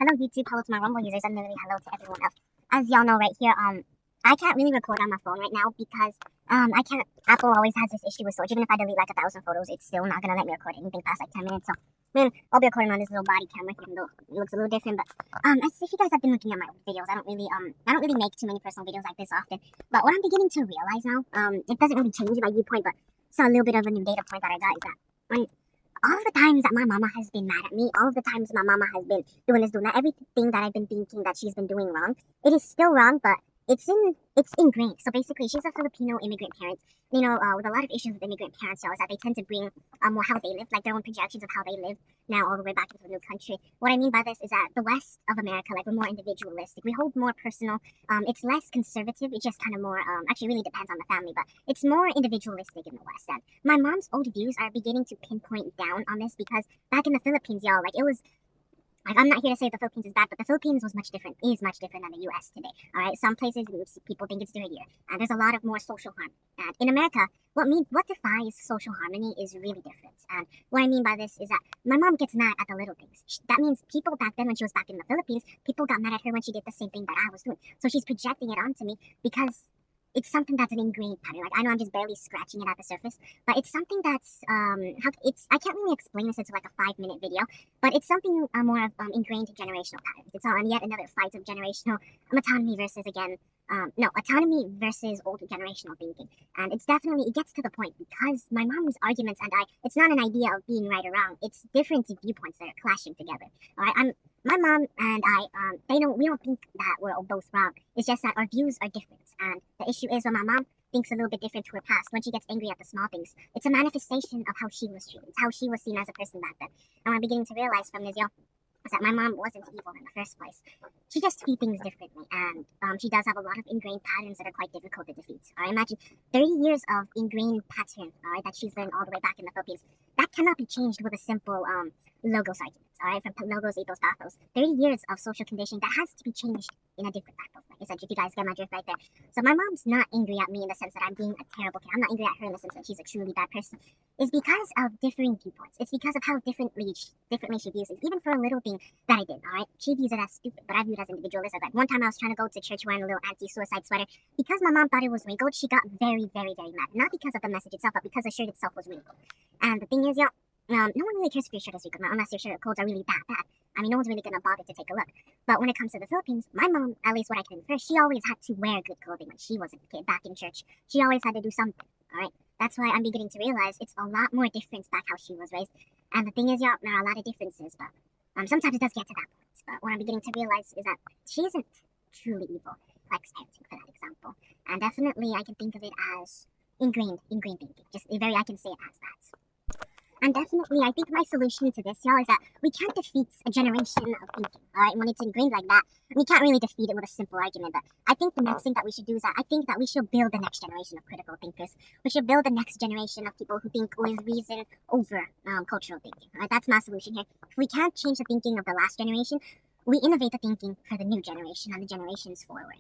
Hello YouTube, hello to my Rumble users, and literally hello to everyone else. As y'all know right here, I can't really record on my phone right now because I can't. Apple always has this issue with storage. Even if I delete like 1,000 photos, it's still not gonna let me record anything past like 10 minutes. So man, I'll be recording on this little body camera, even though it looks a little different. But as if you guys have been looking at my videos, I don't really make too many personal videos like this often. But what I'm beginning to realize now, it doesn't really change my viewpoint, but it's a little bit of a new data point that I got is that when all of the times that my mama has been mad at me, all of the times my mama has been doing this, doing that, everything that I've been thinking that she's been doing wrong, it is still wrong, but it's ingrained. So basically, she's a Filipino immigrant parent. You know, with a lot of issues with immigrant parents, is that they tend to bring more how they live, like their own projections of how they live now all the way back into the new country. What I mean by this is that the West of America, like we're more individualistic. We hold more personal. It's less conservative. It's just kind of more. Actually, really depends on the family, but it's more individualistic in the West. And my mom's old views are beginning to pinpoint down on this because back in the Philippines, y'all, like it was. Like, I'm not here to say the Philippines is bad, but the Philippines is much different than the U.S. today. All right, some places people think it's dirtier, and there's a lot of more social harm. And in America, what defies social harmony is really different. And what I mean by this is that my mom gets mad at the little things. That means people back then, when she was back in the Philippines, people got mad at her when she did the same thing that I was doing. So she's projecting it onto me because it's something that's an ingrained pattern. Like, I know I'm just barely scratching it at the surface, but it's something that's I can't really explain this into like a 5-minute video, but it's something more of ingrained generational patterns. It's on yet another fight of generational autonomy versus autonomy versus old generational thinking. And it's definitely, it gets to the point because my mom's arguments and it's not an idea of being right or wrong. It's different viewpoints that are clashing together. All right, my mom and we don't think that we're both wrong. It's just that our views are different. And the issue is when my mom thinks a little bit different to her past, when she gets angry at the small things, it's a manifestation of how she was treated. It's how she was seen as a person back then. And I'm beginning to realize from this, is that my mom wasn't evil in the first place. She just sees things differently, and she does have a lot of ingrained patterns that are quite difficult to defeat. I imagine 30 years of ingrained pattern, that she's learned all the way back in the Philippines, that cannot be changed with a simple logos argument, from logos, ethos, pathos. 30 years of social conditioning, that has to be changed in a different pathos. Like I said, if you guys get my drift right there. So my mom's not angry at me in the sense that I'm being a terrible kid. I'm not angry at her in the sense that she's a truly bad person. It's because of differing viewpoints. It's because of how differently she views it. Even for a little thing that I did, all right? She views it as stupid, but I view it as individualistic. Like one time I was trying to go to church wearing a little anti-suicide sweater. Because my mom thought it was wrinkled, she got very, very, very mad. Not because of the message itself, but because the shirt itself was wrinkled. And the thing is, no one really cares if your shirt is wrinkled, unless your shirt codes are really that bad. I mean, no one's really gonna bother to take a look. But when it comes to the Philippines, my mom, at least what I can infer, she always had to wear good clothing when she was a kid back in church. She always had to do something, all right? That's why I'm beginning to realize it's a lot more difference back how she was raised. And the thing is, there are a lot of differences, but sometimes it does get to that point. But what I'm beginning to realize is that she isn't truly evil, like parenting for that example. And definitely I can think of it as ingrained thinking. I can say it as that. And definitely, I think my solution to this, y'all, is that we can't defeat a generation of thinking, all right? When it's ingrained like that, we can't really defeat it with a simple argument. But I think the next thing that we should do is that I think that we should build the next generation of critical thinkers. We should build the next generation of people who think with reason over cultural thinking, all right? That's my solution here. If we can't change the thinking of the last generation, we innovate the thinking for the new generation and the generations forward.